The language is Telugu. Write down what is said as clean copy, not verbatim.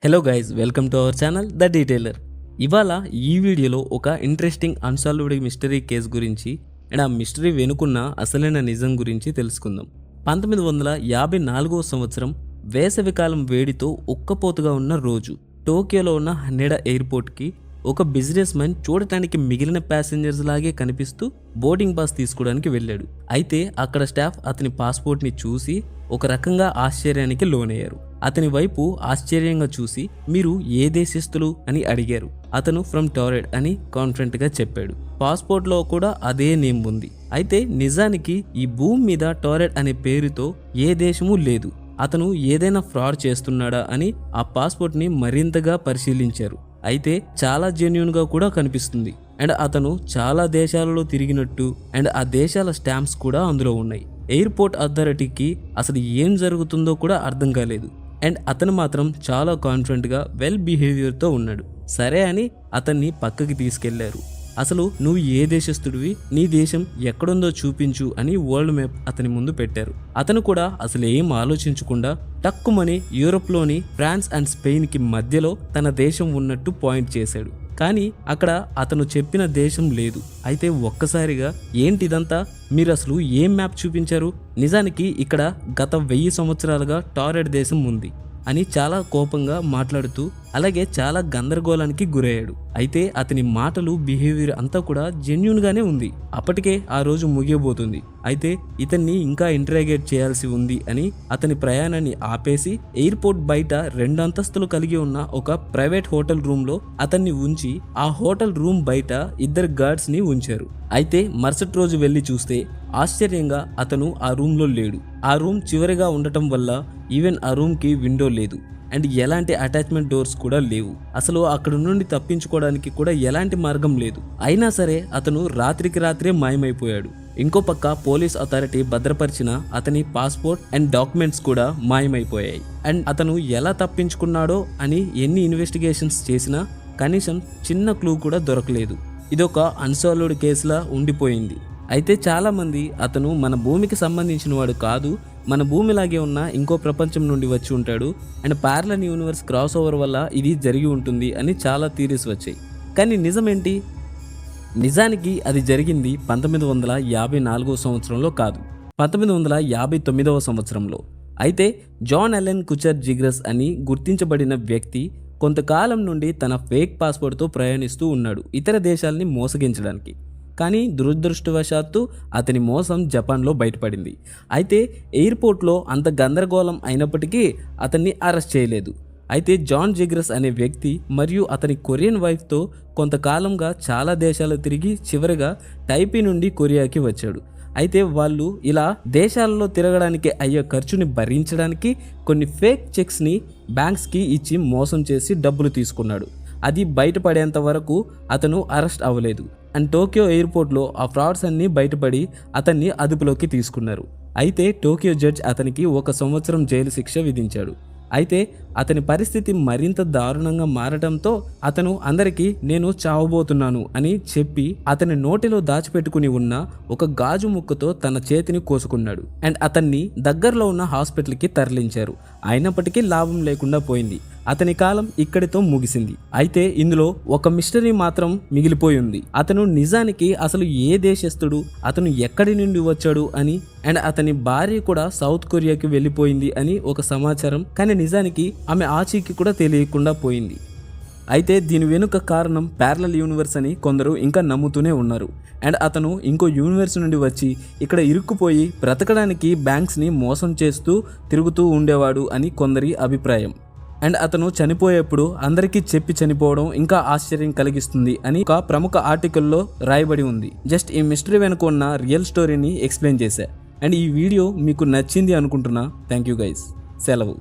Hello guys, welcome to our channel the Detailer. ఇవాళ ఈ వీడియోలో ఒక ఇంట్రెస్టింగ్ అన్సాల్వ్డ్ మిస్టరీ కేసు గురించి అండ్ ఆ మిస్టరీ వెనుకున్న అసలైన నిజం గురించి తెలుసుకుందాం. 1954వ సంవత్సరం వేసవికాలం వేడితో ఉక్కపోతుగా ఉన్న రోజు టోక్యోలో ఉన్న హనెడా ఎయిర్పోర్ట్కి ఒక బిజినెస్ మ్యాన్ చూడటానికి మిగిలిన ప్యాసింజర్స్ లాగే కనిపిస్తూ బోర్డింగ్ పాస్ తీసుకోవడానికి వెళ్ళాడు. అయితే అక్కడ స్టాఫ్ అతని పాస్పోర్ట్ని చూసి ఒక రకంగా ఆశ్చర్యానికి లోనయ్యారు. అతని వైపు ఆశ్చర్యంగా చూసి మీరు ఏ దేశస్థులు అని అడిగారు. అతను ఫ్రమ్ టోరెడ్ అని కాన్ఫిడెంట్గా చెప్పాడు. పాస్పోర్ట్లో కూడా అదే నేమ్ ఉంది. అయితే నిజానికి ఈ భూమి మీద టోరెడ్ అనే పేరుతో ఏ దేశమూ లేదు. అతను ఏదైనా ఫ్రాడ్ చేస్తున్నాడా అని ఆ పాస్పోర్ట్ని మరింతగా పరిశీలించారు. అయితే చాలా జెన్యూన్గా కూడా కనిపిస్తుంది. అండ్ అతను చాలా దేశాలలో తిరిగినట్టు అండ్ ఆ దేశాల స్టాంప్స్ కూడా అందులో ఉన్నాయి. ఎయిర్పోర్ట్ అథారిటీకి అసలు ఏం జరుగుతుందో కూడా అర్థం కాలేదు. అండ్ అతను మాత్రం చాలా కాన్ఫిడెంట్గా వెల్ బిహేవియర్తో ఉన్నాడు. సరే అని అతన్ని పక్కకి తీసుకెళ్లారు. అసలు నువ్వు ఏ దేశస్థుడివి, నీ దేశం ఎక్కడుందో చూపించు అని వరల్డ్ మ్యాప్ అతని ముందు పెట్టారు. అతను కూడా అసలు ఏం ఆలోచించకుండా టక్కుమని యూరోప్లోని ఫ్రాన్స్ అండ్ స్పెయిన్కి మధ్యలో తన దేశం ఉన్నట్టు పాయింట్ చేశాడు. కానీ అక్కడ అతను చెప్పిన దేశం లేదు. అయితే ఒక్కసారిగా ఏంటిదంతా, మీరు అసలు ఏం మ్యాప్ చూపించారు, నిజానికి ఇక్కడ గత 1000 సంవత్సరాలుగా టోరెడ్ దేశం ఉంది అని చాలా కోపంగా మాట్లాడుతూ అలాగే చాలా గందరగోళానికి గురయ్యాడు. అయితే అతని మాటలు బిహేవియర్ అంతా కూడా జెన్యూన్గానే ఉంది. అప్పటికే ఆ రోజు ముగియబోతుంది. అయితే ఇతన్ని ఇంకా ఇంటరాగేట్ చేయాల్సి ఉంది అని అతని ప్రయాణాన్ని ఆపేసి ఎయిర్పోర్ట్ బయట 2 అంతస్తులు కలిగి ఉన్న ఒక ప్రైవేట్ హోటల్ రూమ్లో అతన్ని ఉంచి ఆ హోటల్ రూమ్ బయట 2 గార్డ్స్ని ఉంచారు. అయితే మరుసటి రోజు వెళ్ళి చూస్తే ఆశ్చర్యంగా అతను ఆ రూమ్లో లేడు. ఆ రూమ్ చివరిగా ఉండటం వల్ల ఈవెన్ ఆ రూమ్కి విండో లేదు అండ్ ఎలాంటి అటాచ్మెంట్ డోర్స్ కూడా లేవు. అసలు అక్కడ నుండి తప్పించుకోవడానికి కూడా ఎలాంటి మార్గం లేదు. అయినా సరే అతను రాత్రికి రాత్రే మాయమైపోయాడు. ఇంకో పక్క పోలీస్ అథారిటీ భద్రపరిచిన అతని పాస్పోర్ట్ అండ్ డాక్యుమెంట్స్ కూడా మాయమైపోయాయి. అండ్ అతను ఎలా తప్పించుకున్నాడో అని ఎన్ని ఇన్వెస్టిగేషన్స్ చేసినా కనీసం చిన్న క్లూ కూడా దొరకలేదు. ఇదొక అన్సాల్వ్డ్ కేసులా ఉండిపోయింది. అయితే చాలామంది అతను మన భూమికి సంబంధించిన వాడు కాదు, మన భూమిలాగే ఉన్న ఇంకో ప్రపంచం నుండి వచ్చి ఉంటాడు and parallel universe cross over వల్ల ఇది జరిగి ఉంటుంది అని చాలా థియరీస్ వచ్చాయి. కానీ నిజమేంటి? నిజానికి అది జరిగింది 1954వ సంవత్సరంలో కాదు, 1959వ సంవత్సరంలో. అయితే జాన్ అలెన్ కుచర్ జిగ్రస్ అని గుర్తించబడిన వ్యక్తి కొంతకాలం నుండి తన ఫేక్ పాస్పోర్ట్తో ప్రయాణిస్తూ ఉన్నాడు ఇతర దేశాలని మోసగించడానికి. కానీ దురదృష్టవశాత్తు అతని మోసం జపాన్లో బయటపడింది. అయితే ఎయిర్పోర్ట్లో అంత గందరగోళం అయినప్పటికీ అతన్ని అరెస్ట్ చేయలేదు. అయితే జాన్ జిగ్రస్ అనే వ్యక్తి మరియు అతని కొరియన్ వైఫ్తో కొంతకాలంగా చాలా దేశాలు తిరిగి చివరిగా టైపీ నుండి కొరియాకి వచ్చాడు. అయితే వాళ్ళు ఇలా దేశాలలో తిరగడానికి అయ్యే ఖర్చుని భరించడానికి కొన్ని ఫేక్ చెక్స్ని బ్యాంక్స్కి ఇచ్చి మోసం చేసి డబ్బులు తీసుకున్నాడు. అది బయటపడేంత వరకు అతను అరెస్ట్ అవ్వలేదు. అండ్ టోక్యో ఎయిర్పోర్ట్లో ఆ ఫ్రాడ్స్ అన్నీ బయటపడి అతన్ని అదుపులోకి తీసుకున్నారు. అయితే టోక్యో జడ్జ్ అతనికి 1 సంవత్సరం జైలు శిక్ష విధించాడు. అయితే అతని పరిస్థితి మరింత దారుణంగా మారడంతో అతను అందరికీ నేను చావబోతున్నాను అని చెప్పి అతని నోటిలో దాచిపెట్టుకుని ఉన్న ఒక గాజు ముక్కతో తన చేతిని కోసుకున్నాడు. అండ్ అతన్ని దగ్గరలో ఉన్న హాస్పిటల్కి తరలించారు. అయినప్పటికీ లాభం లేకుండా పోయింది. అతని కాలం ఇక్కడితో ముగిసింది. అయితే ఇందులో ఒక మిస్టరీ మాత్రం మిగిలిపోయి ఉంది. అతను నిజానికి అసలు ఏ దేశస్థుడు, అతను ఎక్కడి నుండి వచ్చాడు అని అండ్ అతని భార్య కూడా సౌత్ కొరియాకి వెళ్ళిపోయింది అని ఒక సమాచారం. కానీ నిజానికి ఆమె ఆచూకీ కూడా తెలియకుండా పోయింది. అయితే దీని వెనుక కారణం ప్యారలల్ యూనివర్స్ అని కొందరు ఇంకా నమ్ముతూనే ఉన్నారు. అండ్ అతను ఇంకో యూనివర్స్ నుండి వచ్చి ఇక్కడ ఇరుక్కుపోయి బ్రతకడానికి బ్యాంక్స్ని మోసం చేస్తూ తిరుగుతూ ఉండేవాడు అని కొందరి అభిప్రాయం. అండ్ అతను చనిపోయేప్పుడు అందరికీ చెప్పి చనిపోవడం ఇంకా ఆశ్చర్యం కలిగిస్తుంది అని ఒక ప్రముఖ ఆర్టికల్లో రాయబడి ఉంది. జస్ట్ ఈ మిస్టరీ వెనుక ఉన్న రియల్ స్టోరీని ఎక్స్ప్లెయిన్ చేశా. అండ్ ఈ వీడియో మీకు నచ్చింది అనుకుంటున్నా. Thank you guys. సెలవు.